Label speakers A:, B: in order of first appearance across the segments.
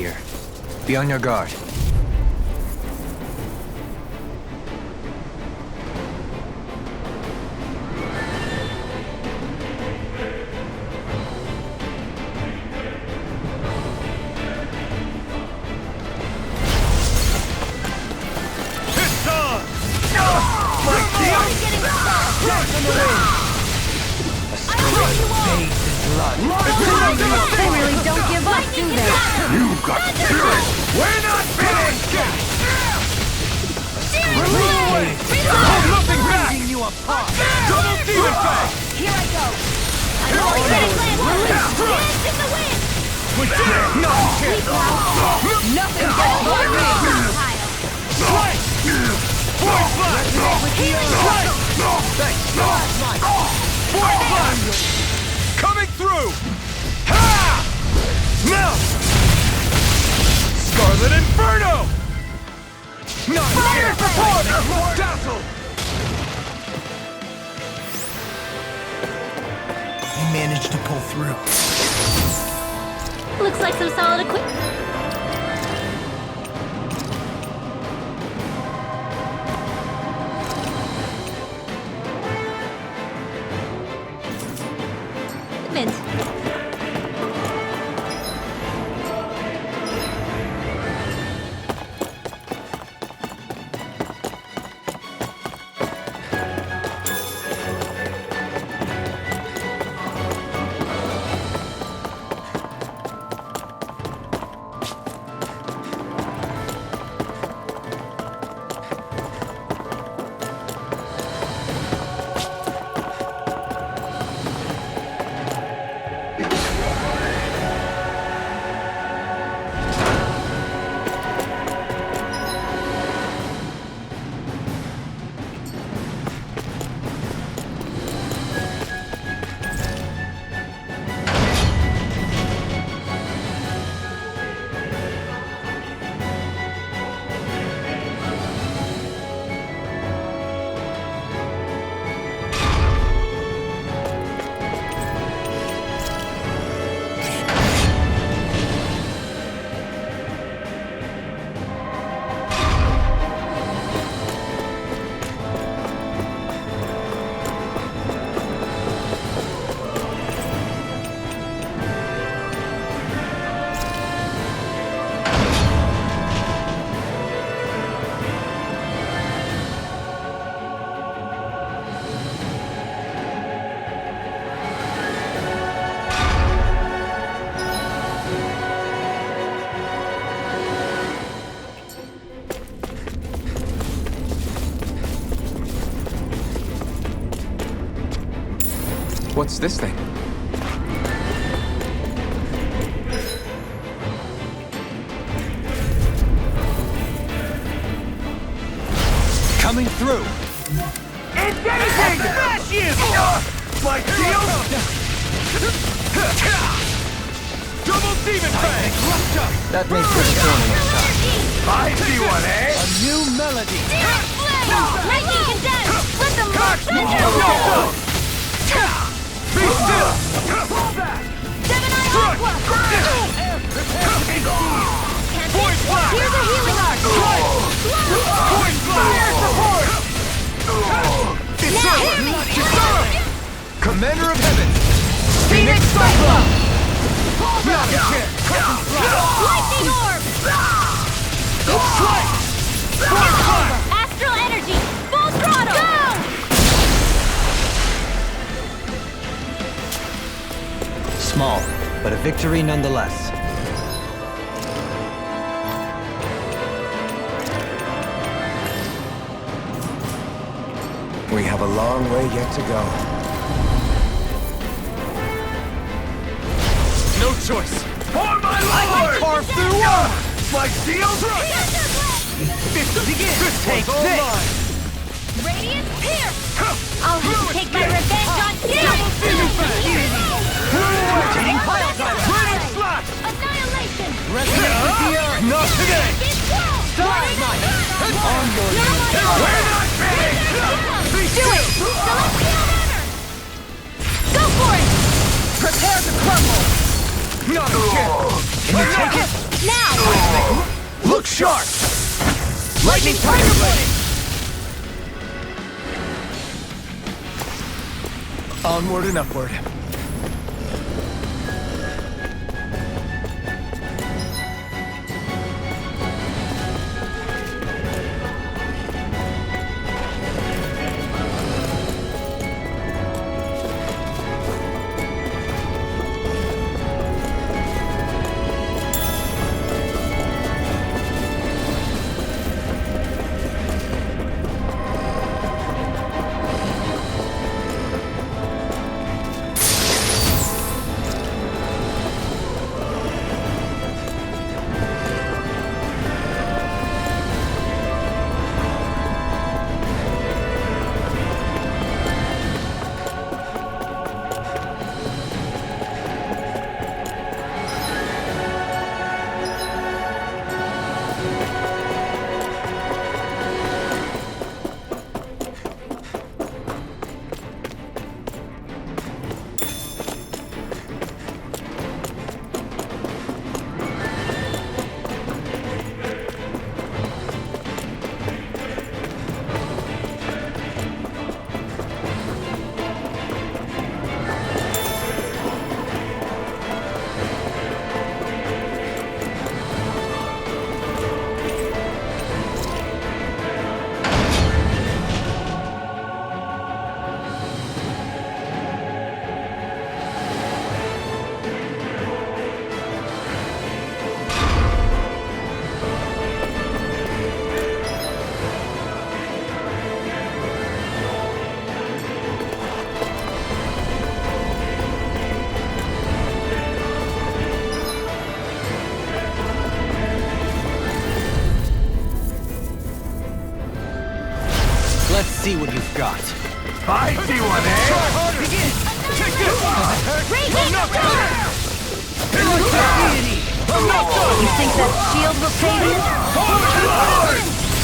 A: here. Be on your guard.
B: They really don't give up, do they?
C: You've got spirit! We're not finished!
A: Nothing back! You apart! Double demon fang!
B: Here I go. I'm already getting landed. Dance in the wind. Nothing gets by me.
A: Strike! Force blast! Strike! Thanks! Force blast! Coming through! Ha! Now! Scarlet Inferno! Fire support! Dazzle!
D: He managed to pull through.
B: Looks like some solid equipment.
A: What's this thing? Coming through!
C: Engaging!
A: Smash you!
C: My shield!
A: Double demon fang!
D: That makes for storming us time.
C: I see one, eh?
A: A new melody!
B: Lightning condensed! Let them rock thunder!
A: Be still!
B: Gemini Aqua!
A: Voice blast!
B: Here's a healing arc!
A: Voice blast!
C: support!
B: Now hear me!
A: Commander of Heaven!
B: Phoenix Cyclone!
A: Not a chance!
B: Lightning Orb!
A: Strike!
B: Astral Energy! Full throttle! Go!
D: Small, but a victory nonetheless.
C: We have a long way yet to go.
A: No choice!
C: For my lord!
A: Carve through armor!
C: My shield!
A: Begin! Take this!
B: Radiant Pierce! I'll have to take my revenge on you!
A: Rotating pile driver! Burning slot!
B: Annihilation!
A: Resonate with the earth! Not today! Star Smite! On your
C: We're not finished!
A: Be
B: Do it!
A: still!
B: Celestial Hammer! Go for it!
A: Prepare to crumble! Not a chance! Can you take it?
B: Now!
A: Lightning Tiger Blade! Onward and upward.
D: Let's see what you've got.
C: I see one, eh?
A: Try harder! Begin! Take this!
B: Radiant
A: Not
B: Storm!
A: Here I come! I'm not done!
B: You think that shield will save you?
A: Overlord!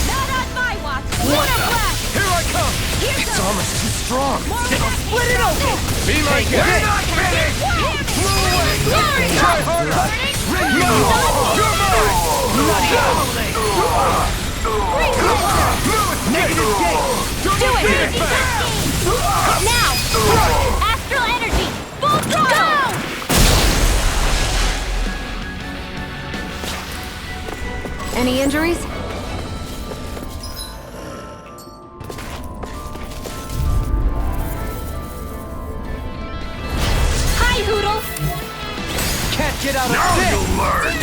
B: Not on my watch! Luna Blast!
A: Here I come! Its armor's too strong!
B: Split it open!
A: Be my guest!
C: We're not finished!
A: Flew away!
B: Glory!
A: Try harder! No! You're mine! Bloody hell! Negative gate!
B: Do it! Now! Astral energy! Full throttle! Go! Any injuries? Hi, Hoodle!
A: Can't get out of
C: Now
A: this!
C: you'll learn!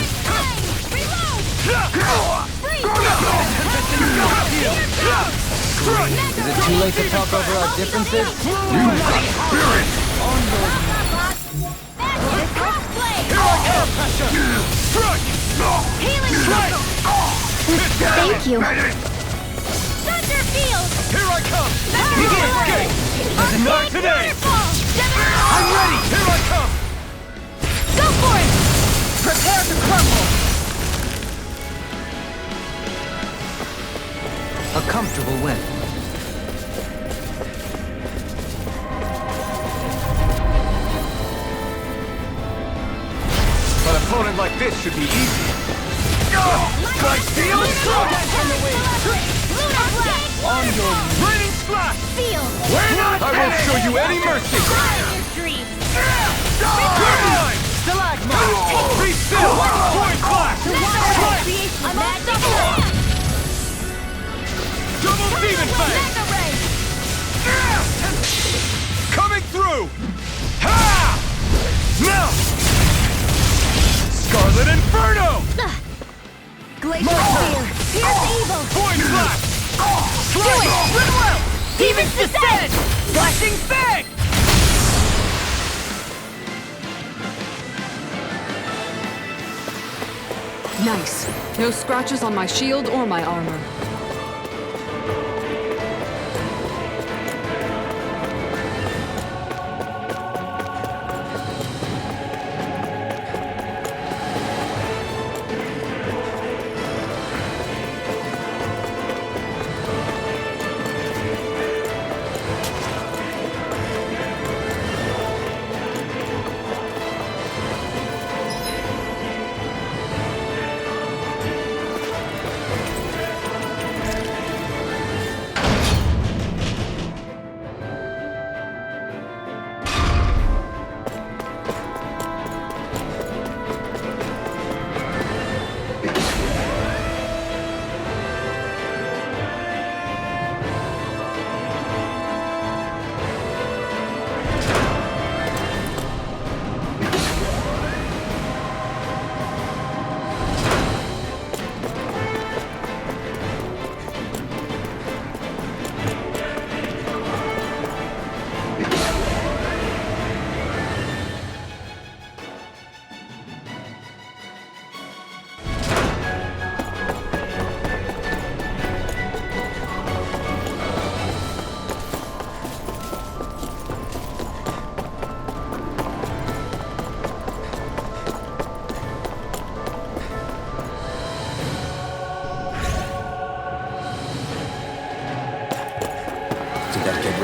D: Is it too late to talk over our differences?
C: Spirit!
B: Thank you.
C: Finish!
B: Thunder Field!
A: Here I come! Begin escape! Not today! I'm ready! Here I come!
B: Go for it!
A: Prepare to crumble!
D: A comfortable win.
A: An opponent like this should be easy.
C: My shield!
B: Luna Blast!
A: On your raining splash!
B: Field!
C: We're not
A: I won't show you any mercy!
B: Fly in your dreams!
A: You're mine! Stalagmite! Be still! Point flash!
B: Creation of magic land!
A: Double demon fang!
B: Mega Ray!
A: Coming through! Ha! Now! Scarlet Inferno!
B: Glacial
A: My turn.
B: Spear! Pierce evil!
A: Point flash!
B: Do it! Goodwill! Demon's Descent!
A: Flashing fang!
E: Nice. No scratches on my shield or my armor.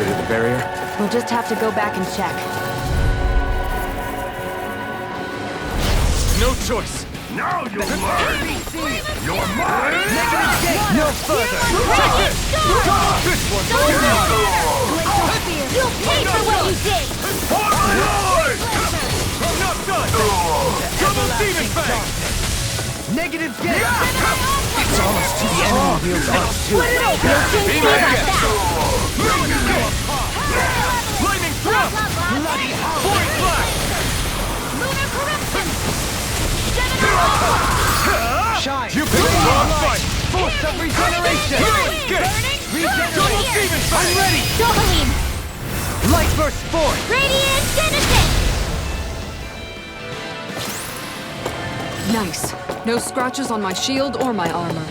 C: rid of the barrier?
B: We'll just have to go back and check.
A: No choice.
C: Now you learn! You're mine!
A: No further. Take this. This one's
B: You'll pay for what you did!
C: Forward!
A: I'm not done. Double demon fang. Negative gain.
D: It's almost too strong.
B: Split it open! You'll
A: Be
B: see
A: my
B: about
A: guest.
B: that!
A: Lightning thrust.
B: Bloody
A: Point black.
B: Lunar corruption!
D: Shine.
A: You picked the wrong fight.
D: Force of regeneration.
A: Double demon fang.
D: I'm ready.
B: Dovaline!
D: Light burst forth.
B: Radiant Denizen!
E: Nice. No scratches on my shield or my armor.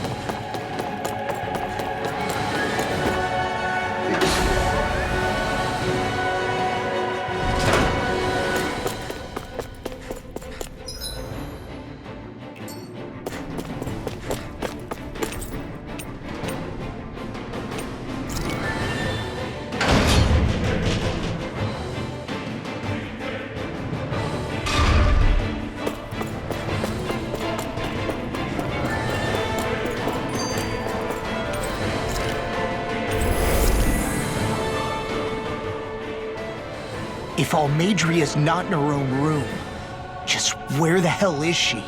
F: If Almadria's not in her own room, just where the hell is she?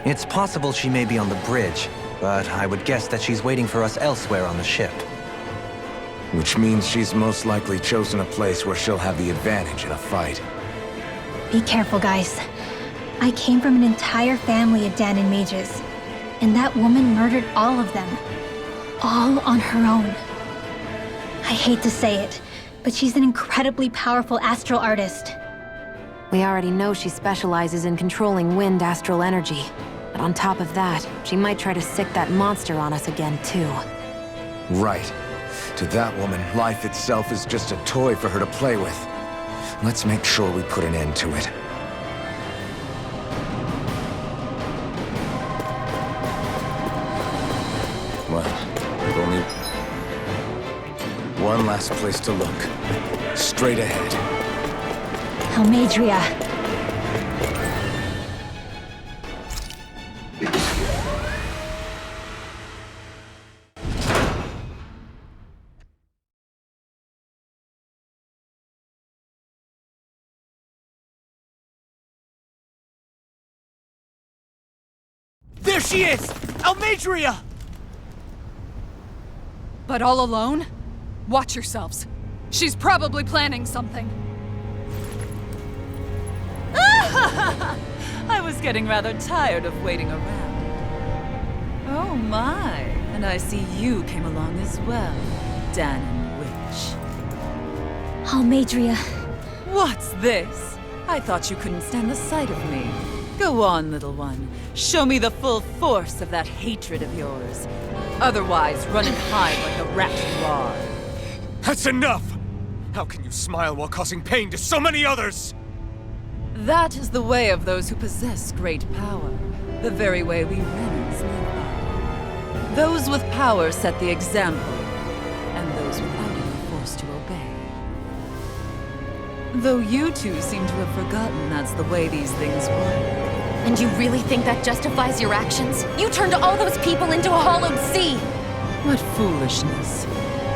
D: It's possible she may be on the bridge, but I would guess that she's waiting for us elsewhere on the ship.
C: Which means she's most likely chosen a place where she'll have the advantage in a fight.
G: Be careful, guys. I came from an entire family of Danon mages, and that woman murdered all of them. All on her own. I hate to say it, but she's an incredibly powerful astral artist.
B: We already know she specializes in controlling wind astral energy. But on top of that, she might try to sick that monster on us again, too.
C: Right. To that woman, life itself is just a toy for her to play with. Let's make sure we put an end to it. Well, we've only one last place to look. Straight ahead.
G: Almadria.
F: There she is! Almadria!
E: But all alone? Watch yourselves. She's probably planning something.
H: I was getting rather tired of waiting around. Oh my, and I see you came along as well, Danon Witch.
G: Almadria.
H: What's this? I thought you couldn't stand the sight of me. Go on, little one. Show me the full force of that hatred of yours. Otherwise, run and hide like the rat you are.
A: That's enough! How can you smile while causing pain to so many others?
H: That is the way of those who possess great power. The very way we Renans live by. Those with power set the example, and those without it are forced to obey. Though you two seem to have forgotten that's the way these things work.
B: And you really think that justifies your actions? You turned all those people into a hollowed sea!
H: What foolishness.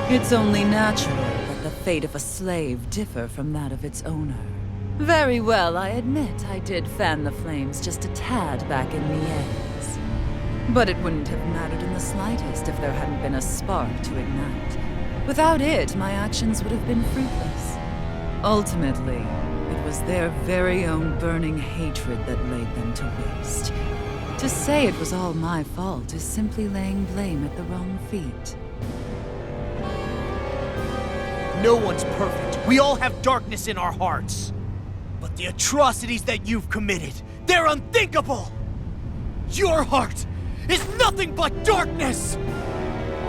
H: It's only natural that the fate of a slave differ from that of its owner. Very well, I admit I did fan the flames just a tad back in Mies. But it wouldn't have mattered in the slightest if there hadn't been a spark to ignite. Without it, my actions would have been fruitless. Ultimately, it was their very own burning hatred that laid them to waste. To say it was all my fault is simply laying blame at the wrong feet.
F: No one's perfect. We all have darkness in our hearts. But the atrocities that you've committed, they're unthinkable! Your heart is nothing but darkness!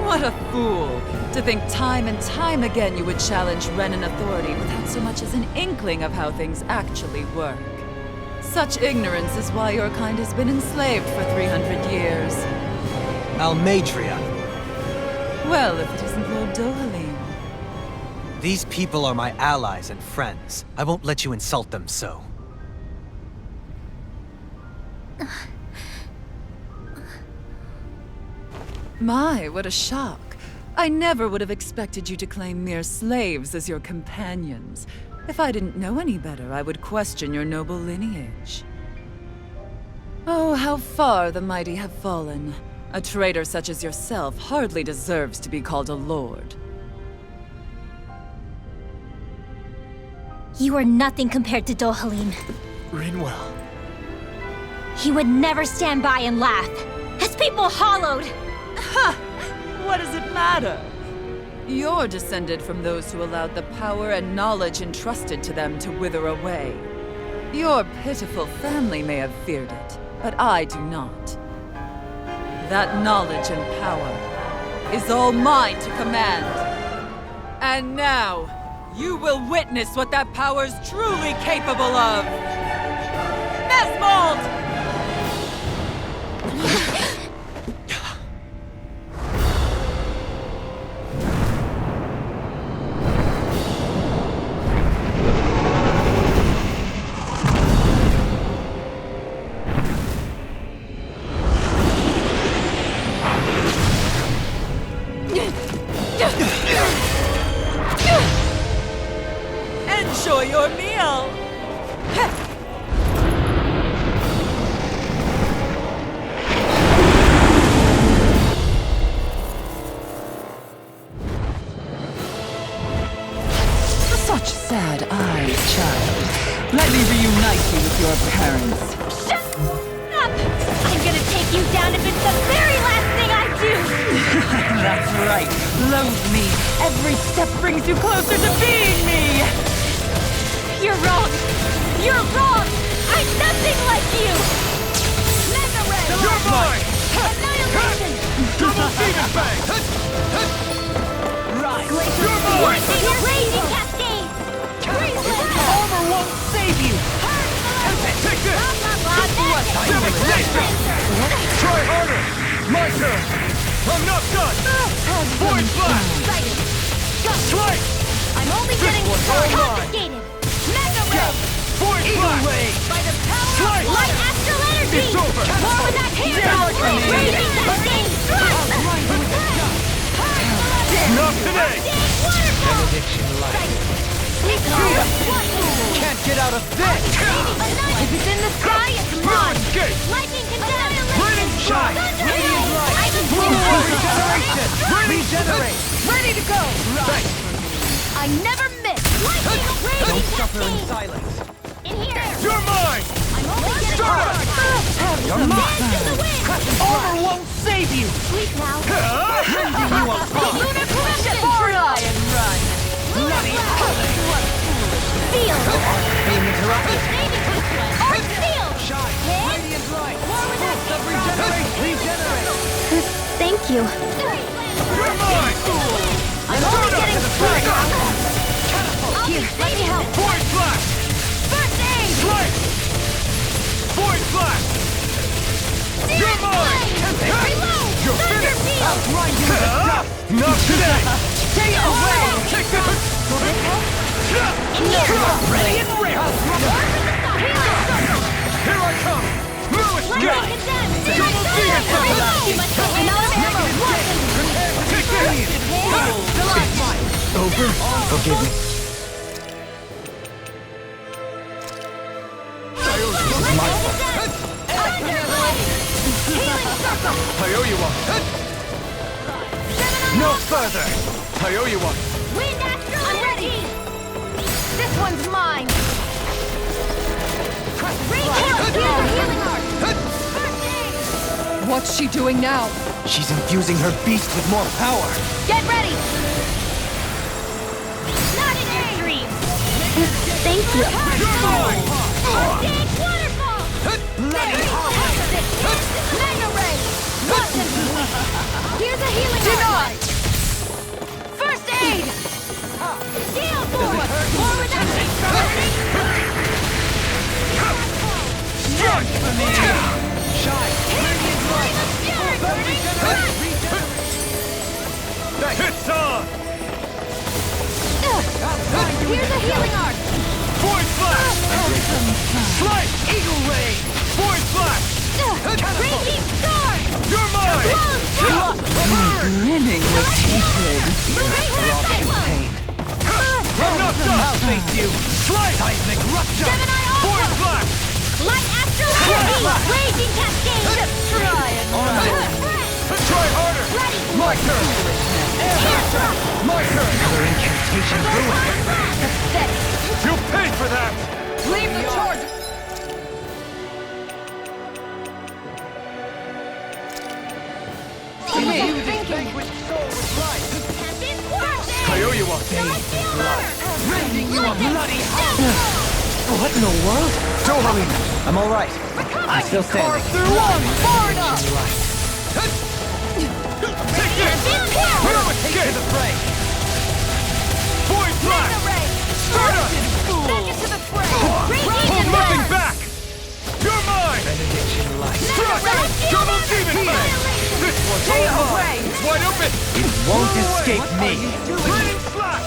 H: What a fool! To think time and time again you would challenge Renan authority without so much as an inkling of how things actually work. Such ignorance is why your kind has been enslaved for 300 years.
D: Almadria.
H: Well, if it isn't Lord Dohalim.
D: These people are my allies and friends. I won't let you insult them so.
H: My, what a shock. I never would have expected you to claim mere slaves as your companions. If I didn't know any better, I would question your noble lineage. Oh, how far the mighty have fallen. A traitor such as yourself hardly deserves to be called a lord.
G: You are nothing compared to Dohalim.
F: Rinwell.
G: He would never stand by and laugh. His people hollowed!
H: Ha! What does it matter? You're descended from those who allowed the power and knowledge entrusted to them to wither away. Your pitiful family may have feared it, but I do not. That knowledge and power is all mine to command. And now, you will witness what that power's truly capable of! Nesmold! Enjoy your meal! Such sad eyes, child. Let me reunite you with your parents.
G: Shut up! I'm gonna take you down if it's the very last thing I do!
H: That's right. Loathe me. Every step brings you closer to being me!
G: You're wrong! You're wrong! I'm nothing like you! Mega Ray!
A: You're mine!
G: Annihilation!
A: Double Demon Bang!
H: Right.
A: You're mine!
G: Lightning Raging Cascade!
H: Armor won't save you!
A: Take this!
G: Devastation!
A: Try harder! My turn! I'm not done! Void Blast! Strike!
G: I'm only
A: This
G: getting
A: one's all
G: started!
A: mine.
G: Confiscated! Mega Ray!
A: Void Blast!
G: By the power
A: Strike!
G: of light astral energy!
A: It's over!
G: More with that hammer! Raging Cascade!
A: Not today!
D: Can't get out of this!
G: If it's in the sky, it's mine!
A: Escape!
G: Lightning condemn!
A: Raining shot!
D: Regeneration! Regenerate!
G: Ready to go!
A: Thanks!
G: I never miss! Lightning raging
D: Don't suffer in
G: cascade!
D: silence.
G: In here!
A: You're mine!
G: I'm only getting
A: Start!
G: started!
D: You're mine!
G: Dance in the wind!
H: Armor won't save you!
G: Sleep now!
D: You are
G: Lunar corruption!
H: Try and run!
G: Bloody
H: What foolishness!
G: Feel!
D: being interrupted.
G: Art seal!
D: Shine!
G: Hit!
D: Radiant light!
G: More with that
D: Of
G: hammer!
D: regenerate!
G: Thank you.
A: You're mine!
G: I'm only getting started! Here, let me help!
A: Void Blast!
G: First aid!
A: Strike! Void Blast! You're mine!
G: Reload!
A: You're
G: Thunder
A: finished!
G: field!
A: Not today!
G: Stay away!
A: Take this!
H: Radiant Rare!
A: Here I come! No escape! Double Demon Bang! Take this!
C: Over? Forgive me.
A: I owe you one! No further! I owe you one!
G: Wind Astral! I'm ready! This one's mine! Healing Art! First aid!
E: What's she doing now?
D: She's infusing her beast with more power.
G: Get ready! Not in your dreams! Thank you.
A: You're mine!
G: Big waterfall! Fantastic! Mega Ray! Here's a healing
E: Denied!
G: First aid! Gale forward! Forward that
A: Strike!
D: Shine! Radiant light!
A: Hits on!
H: grinning with hatred.
A: I'm not done! I'll face you! Slice! Seismic rupture! Force blast!
I: Light astral energy! Raging cascade!
H: Try it.
A: Try harder! My turn! Air pressure! My turn!
D: Another incantation ruined.
A: You pay for that!
E: Leave the charge!
A: Kaioyuwa!
F: Rending you a bloody
D: What in the world?
A: Dohami!
D: I'm all right. I'm still standing.
E: Far enough!
A: Take this! We'll escape!
D: The fray.
A: Void blast! Stardust! Hold nothing back! You're mine! Thrust! Double demon fang! This one's all mine! It's wide open!
D: It won't escape me.
A: Raining slash!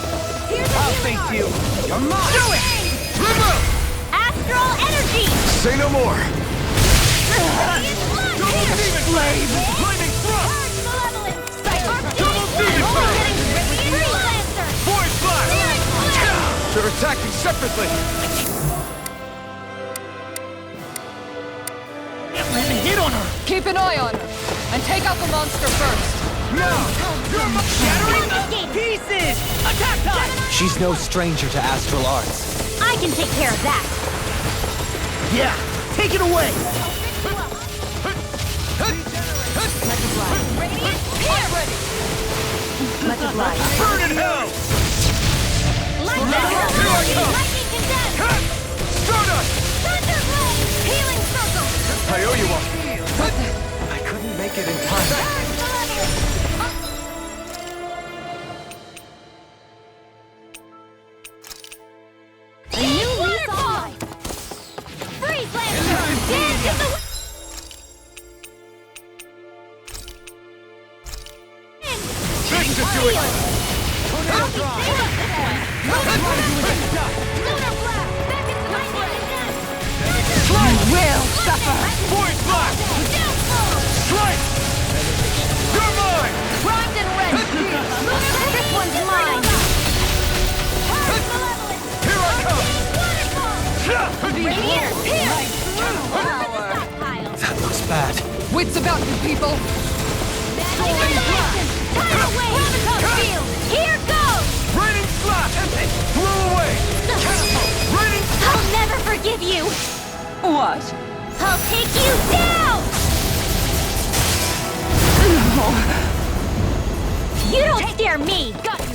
D: I'll face you. You're mine.
A: Do it! Remove!
I: Astral energy!
C: Say no more!
A: Double demon flame! Flaming thrust! Double demon fang! Void blast! They're attacking separately!
F: Let me hit on her!
E: Keep an eye on her, and take out the monster first.
A: Now! You're
F: Shattering the pieces! Attack time!
D: She's no stranger to astral arts.
I: I can take care of that.
F: Yeah, take it away!
A: burn in hell!
I: Lightning condensed!
A: Stardust!
I: Thunderblade! Healing circle!
A: Kaioyuwa!
D: I couldn't make it in time.
I: A new lease on life! Freeze Lancer! Dance in the wind!
A: This should do it!
I: I'll be safe at this point! Lunar blast! Back into my negative!
E: You will suffer!
A: Void blast! Strike! You're mine!
I: Primed and ready! This one's mine!
A: Here I come!
I: Here! Here!
D: That looks bad.
E: Wits about you, people!
I: Time away! Field! Here goes!
A: Raining slash! Blow away! Raining
I: I'll never forgive you!
H: What?
I: I'll take you down! You don't scare me! Got you!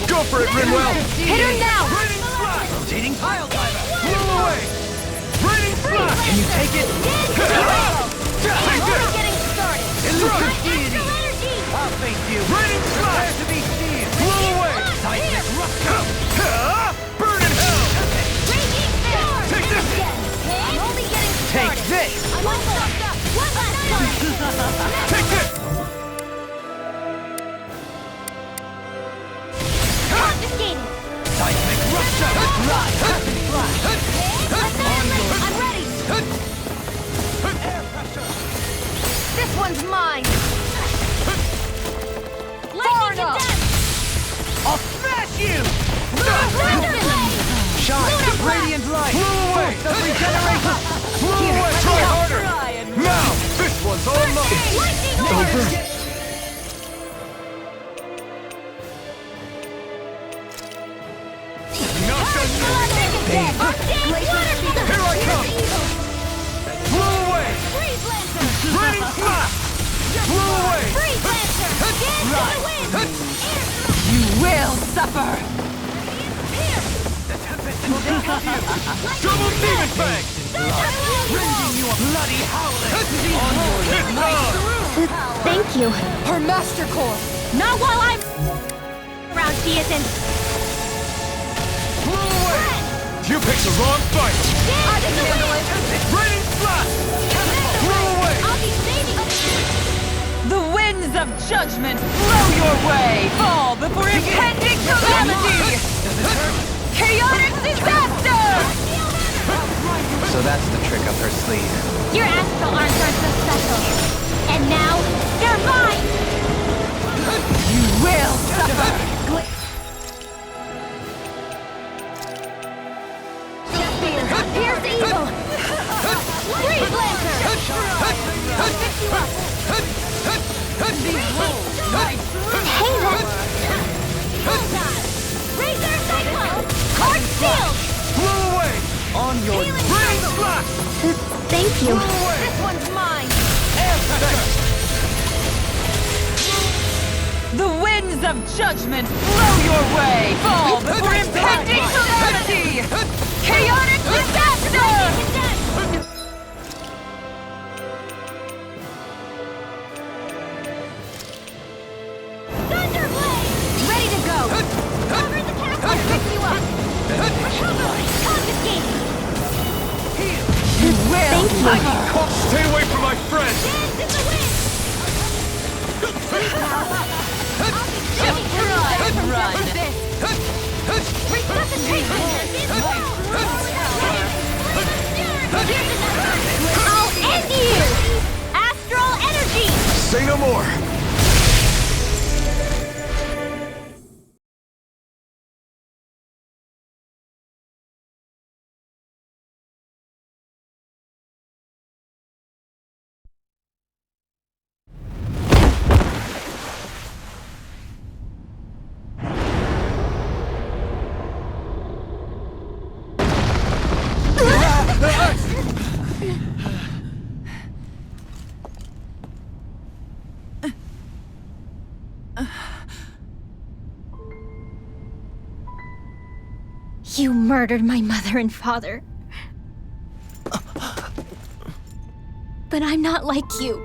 A: Go for it, Rinwell!
I: Hit her now!
A: Raining slash!
F: Rotating pile driver!
A: Blow away! Raining slash!
F: Can you take it?
A: Take
I: Only
A: this!
I: getting started!
A: Strike!
I: Astral energy!
F: I'll face you!
A: Raining slash!
F: To be seen!
A: Blow away!
F: Seismic rupture!
A: Burn in hell!
I: Raging storm!
A: Take this!
I: I'm only getting
F: Take
I: started!
F: this!
I: One last time!
A: Take this!
I: Confiscated!
F: Seismic rupture! Rise!
I: I'm ready! This one's mine!
E: Far
I: Lightning
E: enough.
I: condensed!
F: I'll smash you!
I: Thunderblade!
F: Shine!
I: Lunar
F: Radiant light!
A: Blow away!
F: Of regeneration!
A: Blow away! Try harder! Now! This one's all mine!
I: Lightning order!
A: Not done yet! Here I come! Blow away! Raining slash! Blow away!
E: You will suffer!
A: Double demon fang!
F: Rending you a bloody howling!
A: Hit on!
G: Thank you.
E: Her master core!
I: Not while I'm around, she isn't.
A: Blow away! You picked the wrong fight! Raining slash! Blow away!
I: I'll be saving
H: The winds of judgment blow your way! Fall before impending calamity! Chaotic disaster!
D: So that's the trick up her sleeve.
I: Your astral arms aren't so special. And now, they're mine! Here's evil! Freeze Lancer! Fix you up! Halo! Bullseye! Razor Cyclone! Card Shield!
A: Blow away!
D: On your
A: Rain Slash!
G: Thank you.
I: This one's mine!
H: The winds of judgment blow your way! Fall before impending calamity! Chaotic disaster!
I: Thunderblade! Ready to go! Cover the castle and fix you up! Recover! Confiscate!
H: You will!
A: Stay away from my friend!
I: Dance in the wind!
H: Run!
I: Resuscitation! I'll end you! Astral energy!
C: Say no more!
G: You murdered my mother and father. But I'm not like you.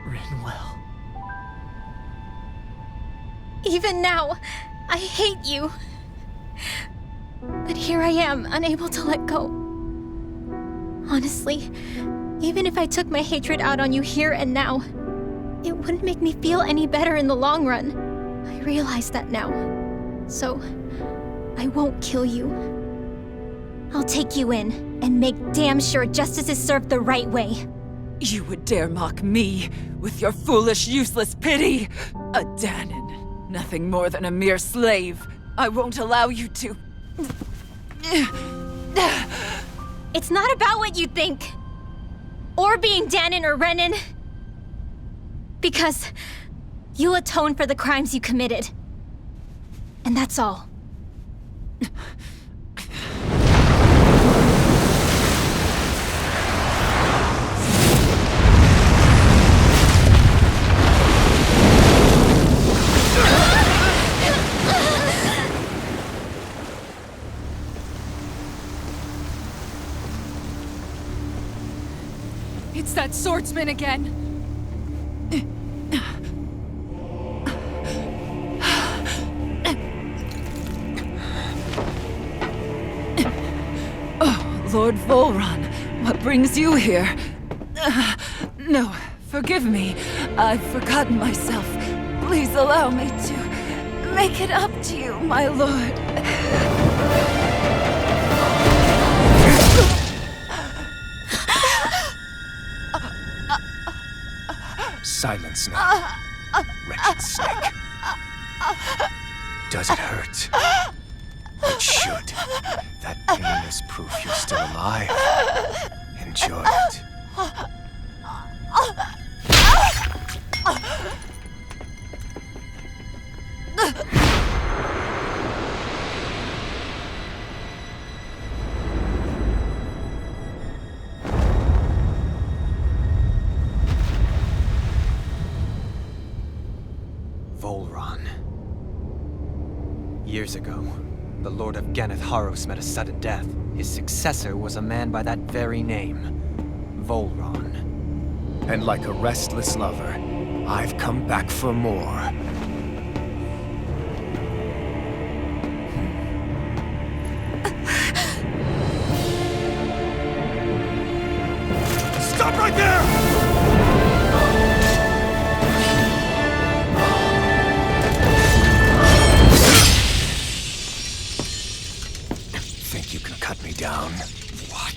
F: Rinwell.
G: Even now, I hate you. But here I am, unable to let go. Honestly, even if I took my hatred out on you here and now, it wouldn't make me feel any better in the long run. I realize that now. So, I won't kill you. I'll take you in and make damn sure justice is served the right way.
H: You would dare mock me with your foolish, useless pity? A Danon, nothing more than a mere slave. I won't allow you to...
G: It's not about what you think. Or being Danon or Renan. Because you'll atone for the crimes you committed. And that's all.
E: It's that swordsman again.
H: Oh, Lord Volron, what brings you here? No, forgive me. I've forgotten myself. Please allow me to make it up to you, my lord.
C: Silence now, wretched snake. Does it hurt? It should. That pain is proof you're still alive. Enjoy it.
D: Volron. Years ago, the Lord of Ganeth Haros met a sudden death. His successor was a man by that very name, Volron.
C: And like a restless lover, I've come back for more.
A: Stop right there!
C: Think you can cut me down? What?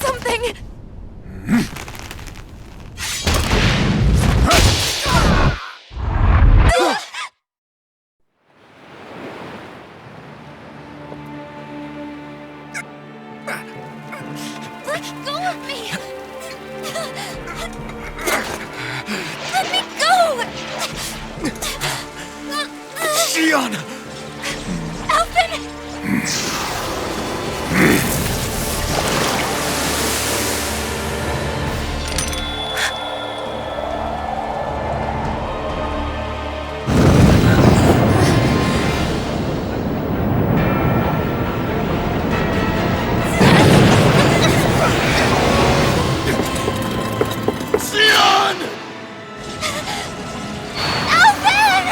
B: something!
I: Let go of me! Let me go!
C: Xion!
I: Alvin!
C: Xion!
I: Alvin!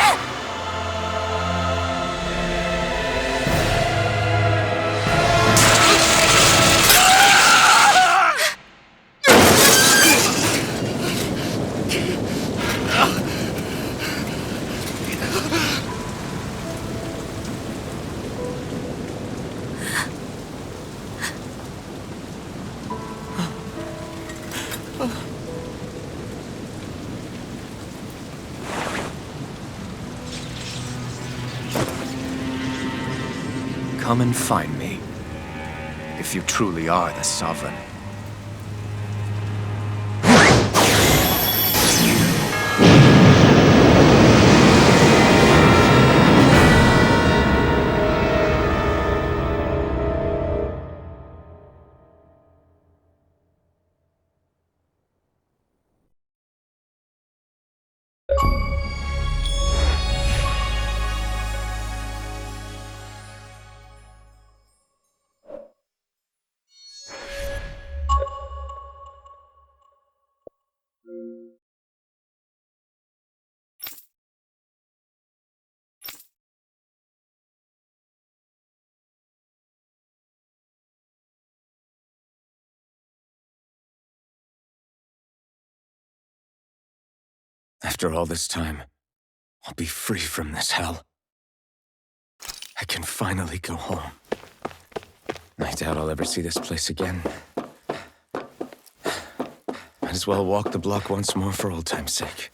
C: Come and find me, if you truly are the Sovereign. After all this time, I'll be free from this hell. I can finally go home. I doubt I'll ever see this place again. Might as well walk the block once more for old time's sake.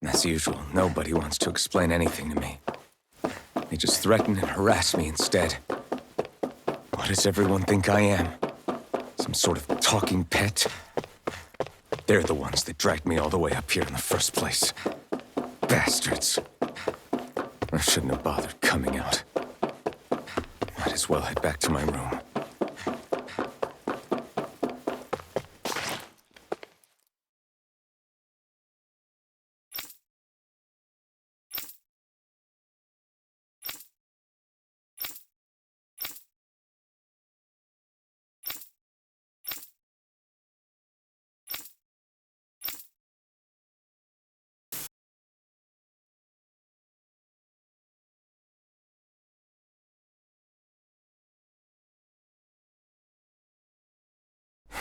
C: As usual, nobody wants to explain anything to me. They just threaten and harass me instead. What does everyone think I am? Some sort of talking pet? They're the ones that dragged me all the way up here in the first place. Bastards. I shouldn't have bothered coming out. Might as well head back to my room.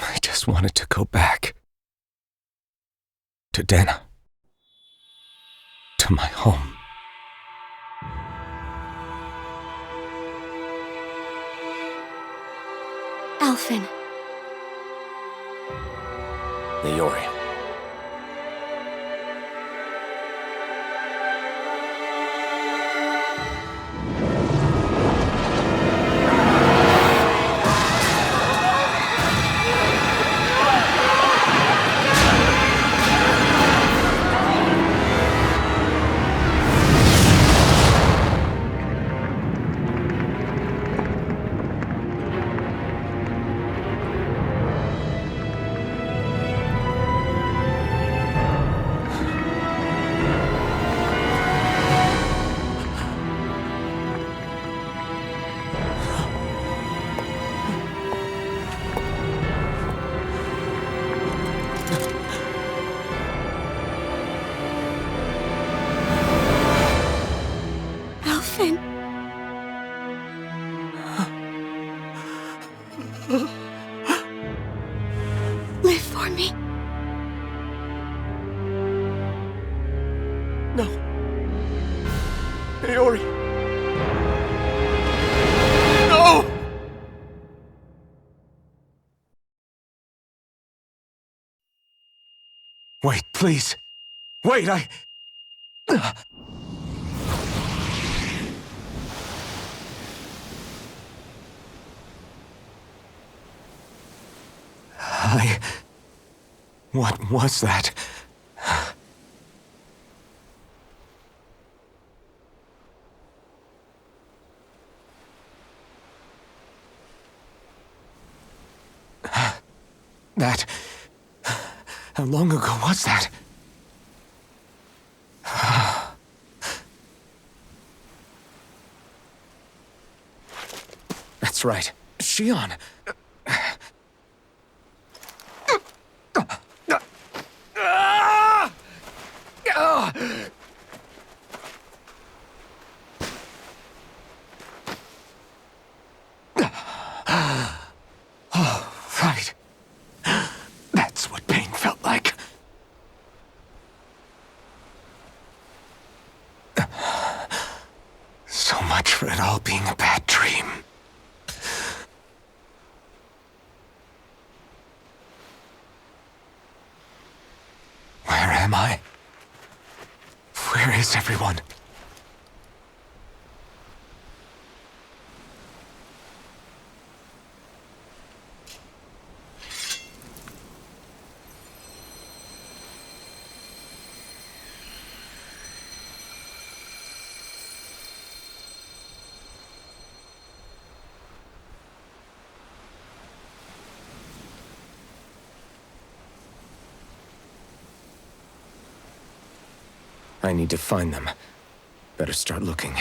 C: I just wanted to go back. To Dana. To my home.
I: Alphen.
C: Leori.
I: Alphen. Live for me.
C: No. Leori. No! Wait, please. Wait, What was that? That... How long ago was that? That's right. Shion. Oh, right. That's what pain felt like. So much for it all being a bad dream. Where am I? Where is everyone? I need to find them. Better start looking.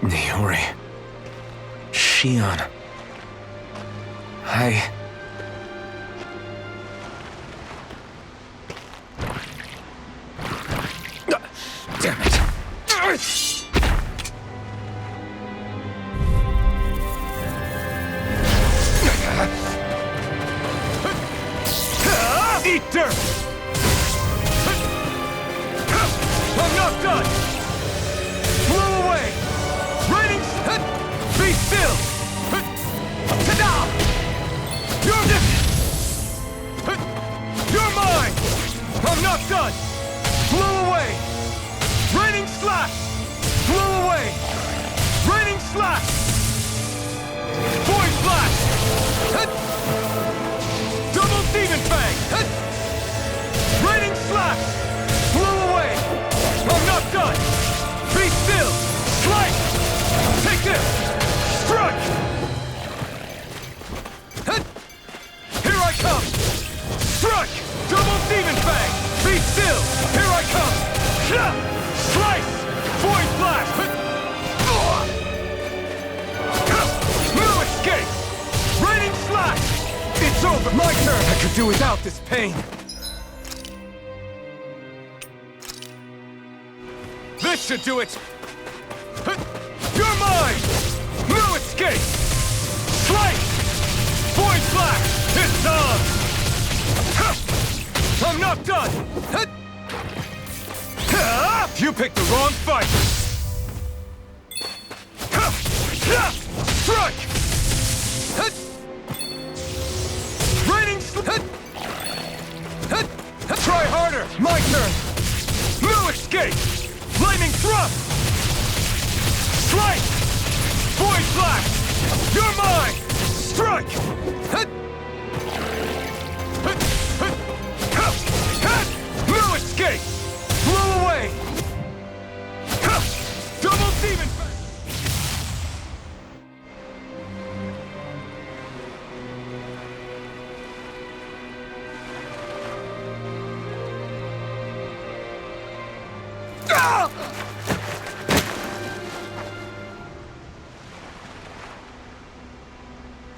C: Niori. Shion. Damn it.
A: Eat dirt! I'm not done! Blow away! Raining... Be still! Ta-da! You're mine! I'm not done! Blow away! Raining slash! Blow away! Raining slash! Void blast! Double demon fang! Raining slash! Blow away! I'm not done! Be still! Slice! Take this! Strike! Here I come! Strike! Double demon fang! Be still! Here I come! Slice! Void blast! No escape! Raining slash! It's over! My turn! I could do without this pain! This should do it! You're mine! No escape! Slice! Void blast! It's on! I'm not done! You picked the wrong fight! Strike! Raining... Try harder! My turn! No escape! Lightning thrust! Slice! Void blast! You're mine! Strike! No escape! Blow away! Double demon...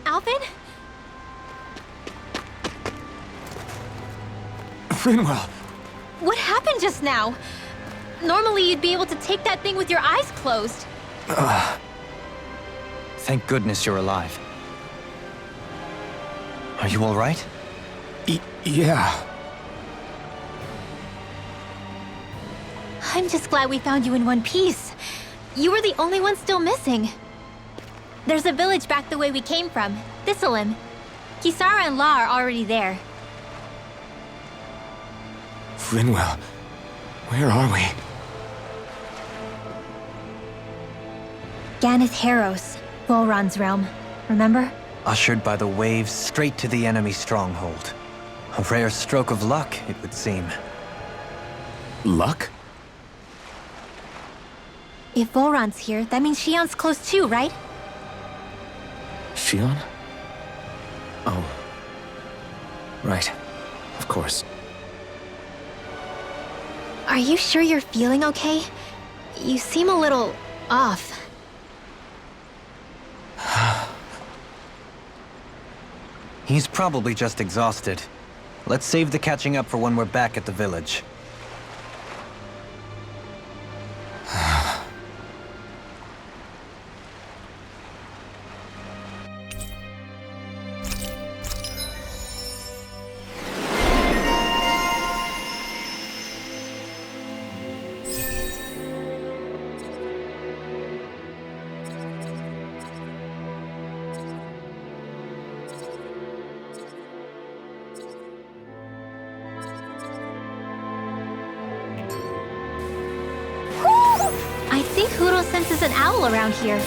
G: Alvin?
C: Frinwell!
G: What happened just now? Normally you'd be able to take that thing with your eyes closed.
D: Thank goodness you're alive. Are you all right?
C: Yeah.
G: I'm just glad we found you in one piece. You were the only one still missing. There's a village back the way we came from, Thistleim. Kisara and La are already there.
C: Frinwell, where are we?
G: Ganeth Haros, Volron's realm. Remember?
D: Ushered by the waves straight to the enemy stronghold. A rare stroke of luck, it would seem.
C: Luck?
G: If Volron's here, that means Shion's close too, right?
C: Shion? Oh. Right. Of course.
G: Are you sure you're feeling okay? You seem a little off.
D: He's probably just exhausted. Let's save the catching up for when we're back at the village.
G: I think Huro senses an owl around here.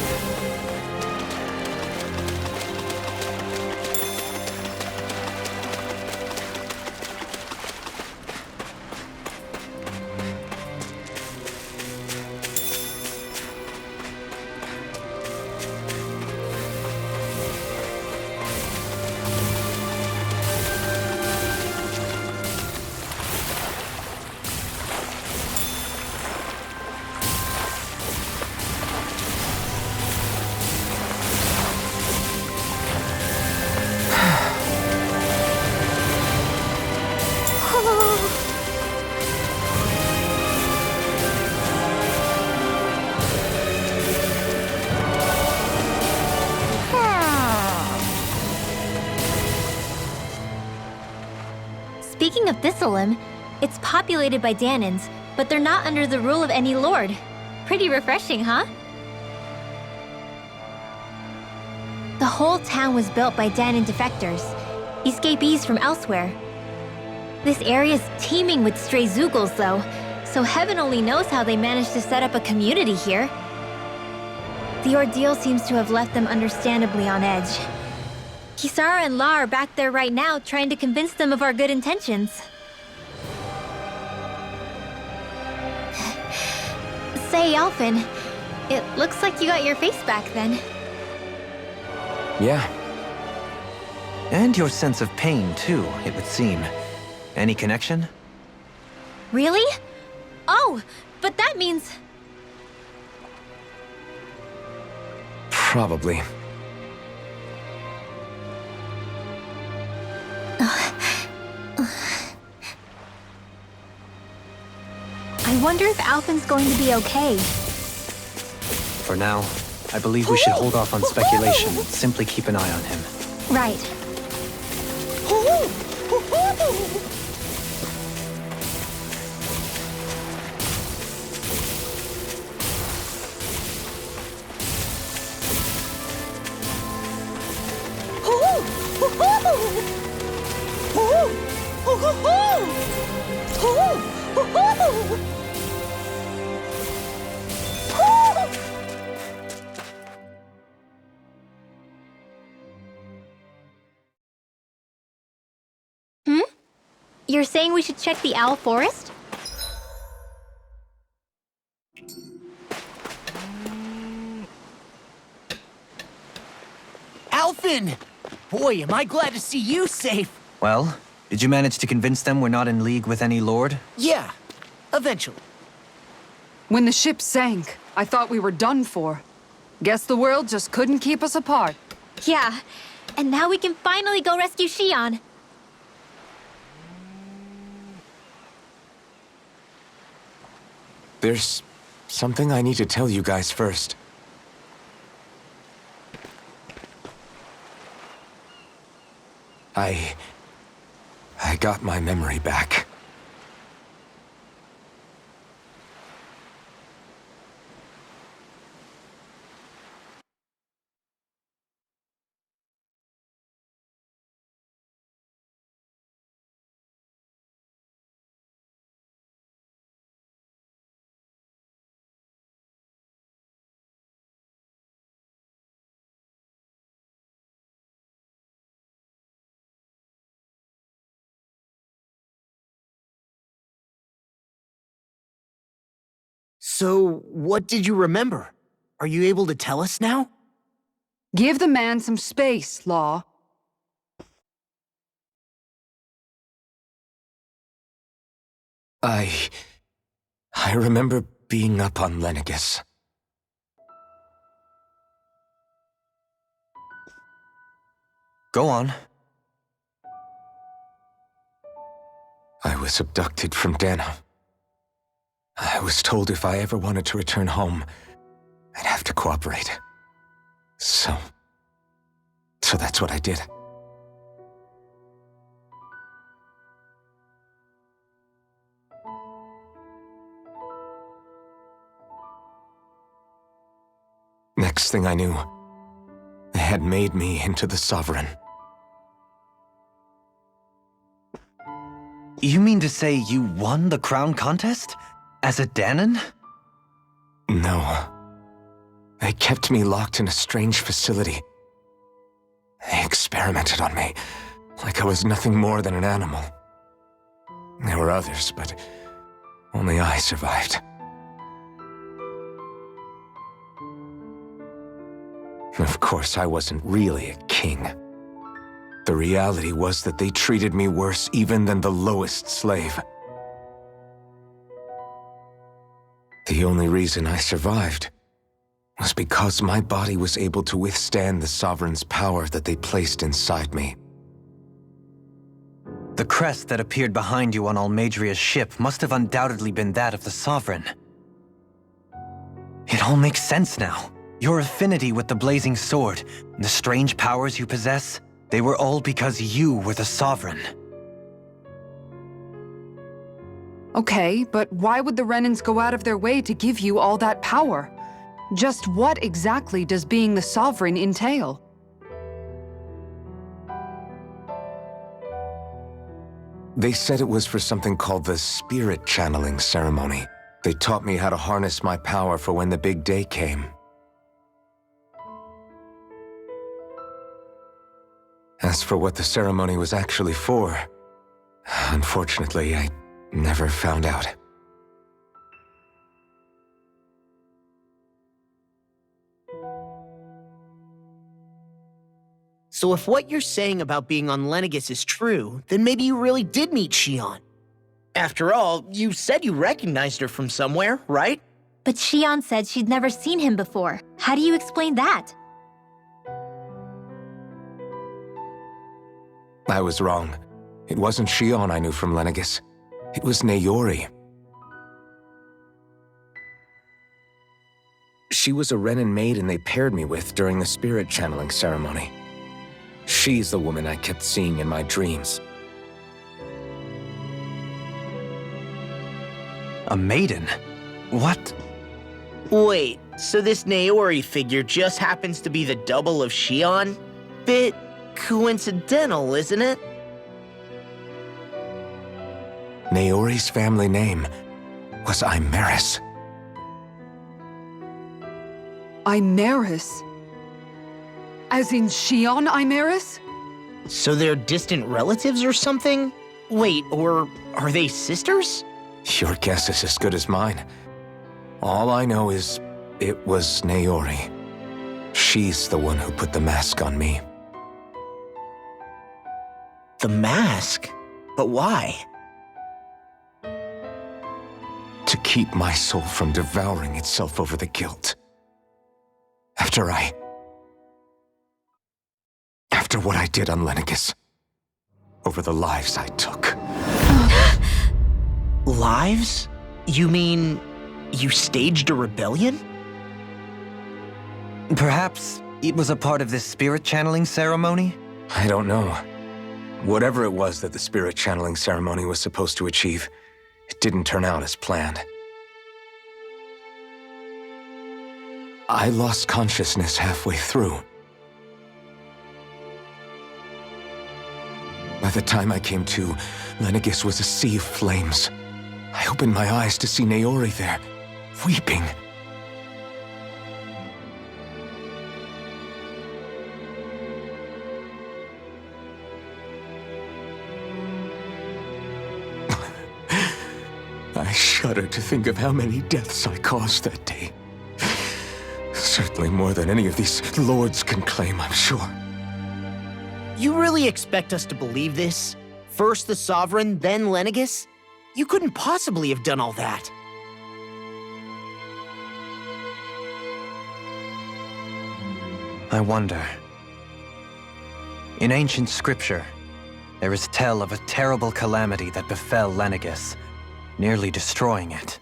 G: Speaking of Thistleum, it's populated by Danans, but they're not under the rule of any lord. Pretty refreshing, huh? The whole town was built by Danan defectors, escapees from elsewhere. This area's teeming with stray Zeugles, though, so heaven only knows how they managed to set up a community here. The ordeal seems to have left them understandably on edge. Kisara and La are back there right now trying to convince them of our good intentions. Say, Alphen, it looks like you got your face back then.
C: Yeah,
D: And your sense of pain, too, it would seem. Any connection?
G: Really? Oh, but that means...
C: probably.
G: I wonder if Alphen's going to be okay.
D: For now, I believe we should hold off on speculation and simply keep an eye on him.
G: Right. You're saying we should check the Owl Forest?
F: Alphen! Boy, am I glad to see you safe.
D: Well, did you manage to convince them we're not in league with any lord?
F: Yeah, eventually.
E: When the ship sank, I thought we were done for. Guess the world just couldn't keep us apart.
G: Yeah, and now we can finally go rescue Xion.
C: There's something I need to tell you guys first. I got my memory back.
F: So, what did you remember? Are you able to tell us now?
E: Give the man some space, Law.
C: I remember being up on Lenegus.
D: Go on.
C: I was abducted from Dana. I was told if I ever wanted to return home, I'd have to cooperate. So that's what I did. Next thing I knew, they had made me into the Sovereign.
D: You mean to say you won the crown contest? As a Danan?
C: No. They kept me locked in a strange facility. They experimented on me, like I was nothing more than an animal. There were others, but only I survived. Of course, I wasn't really a king. The reality was that they treated me worse even than the lowest slave. The only reason I survived was because my body was able to withstand the Sovereign's power that they placed inside me.
D: The crest that appeared behind you on Almadria's ship must have undoubtedly been that of the Sovereign. It all makes sense now. Your affinity with the Blazing Sword, the strange powers you possess, they were all because you were the Sovereign.
E: Okay, but why would the Renans go out of their way to give you all that power? Just what exactly does being the Sovereign entail?
C: They said it was for something called the Spirit Channeling Ceremony. They taught me how to harness my power for when the big day came. As for what the ceremony was actually for, unfortunately, I never found out.
F: So if what you're saying about being on Lenegis is true, then maybe you really did meet Xion. After all, you said you recognized her from somewhere, right?
G: But Xion said she'd never seen him before. How do you explain that?
C: I was wrong. It wasn't Xion I knew from Lenegis. It was Naori. She was a Renan maiden they paired me with during the spirit channeling ceremony. She's the woman I kept seeing in my dreams.
D: A maiden? What?
F: Wait, so this Naori figure just happens to be the double of Xion? Bit coincidental, isn't it?
C: Naori's family name was Imeris.
E: Imeris? As in Xion Imeris?
F: So they're distant relatives or something? Wait, or are they sisters?
C: Your guess is as good as mine. All I know is it was Naori. She's the one who put the mask on me.
F: The mask? But why?
C: To keep my soul from devouring itself over the guilt. After what I did on Lenegis. Over the lives I took.
F: Lives? You mean you staged a rebellion?
D: Perhaps it was a part of this spirit channeling ceremony?
C: I don't know. Whatever it was that the spirit channeling ceremony was supposed to achieve, it didn't turn out as planned. I lost consciousness halfway through. By the time I came to, Lenegis was a sea of flames. I opened my eyes to see Naori there, weeping. I shudder to think of how many deaths I caused that day. Certainly more than any of these lords can claim, I'm sure.
F: You really expect us to believe this? First the Sovereign, then Lenegis? You couldn't possibly have done all that.
D: I wonder. In ancient scripture, there is tell of a terrible calamity that befell Lenegis, nearly destroying it.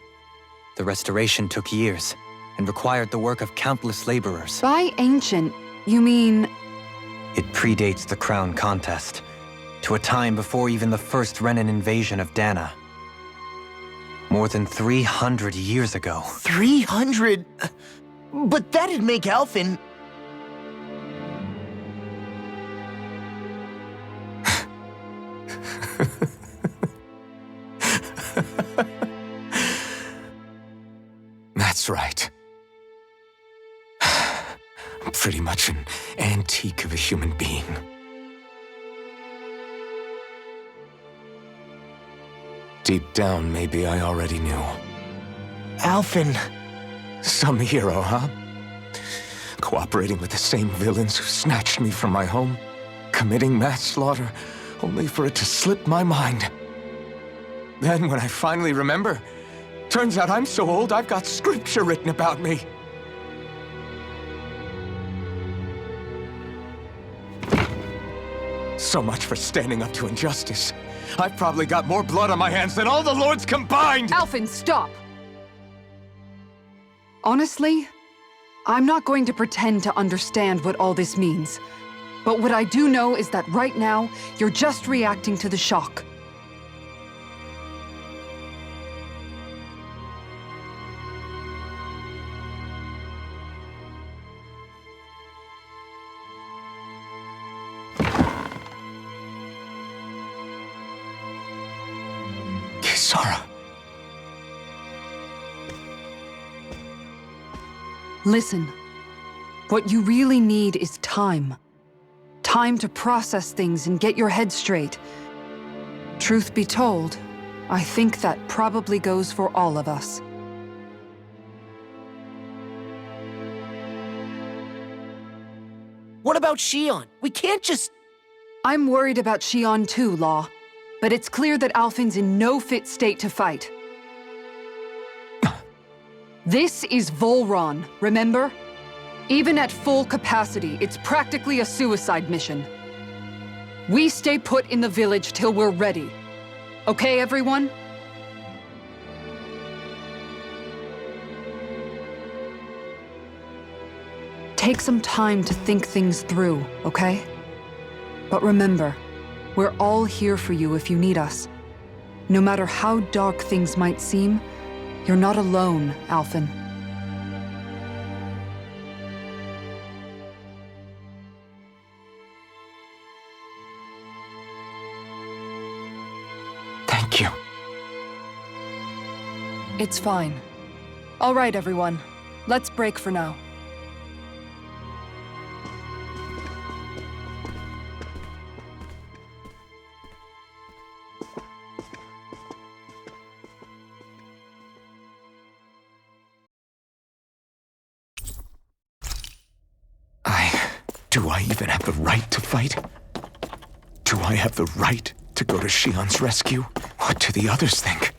D: The restoration took years and required the work of countless laborers.
E: By ancient, you mean...
D: It predates the crown contest, to a time before even the first Renan invasion of Dana. More than 300 years ago.
F: 300? But that'd make Alphen...
C: That's right. I'm pretty much an antique of a human being. Deep down, maybe I already knew.
F: Alphen...
C: Some hero, huh? Cooperating with the same villains who snatched me from my home, committing mass slaughter, only for it to slip my mind. Then when I finally remember, turns out I'm so old I've got scripture written about me. So much for standing up to injustice. I've probably got more blood on my hands than all the lords combined!
E: Alphen, stop! Honestly, I'm not going to pretend to understand what all this means. But what I do know is that right now, you're just reacting to the shock.
C: Kara.
E: Listen. What you really need is time. Time to process things and get your head straight. Truth be told, I think that probably goes for all of us.
F: What about Shion? We can't just...
E: I'm worried about Shion too, Law. But it's clear that Alphen's in no fit state to fight. This is Volron, remember? Even at full capacity, it's practically a suicide mission. We stay put in the village till we're ready. Okay, everyone? Take some time to think things through, okay? But remember, we're all here for you if you need us. No matter how dark things might seem, you're not alone, Alphen.
C: Thank you.
E: It's fine. All right, everyone. Let's break for now.
C: Do I even have the right to fight? Do I have the right to go to Shion's rescue? What do the others think?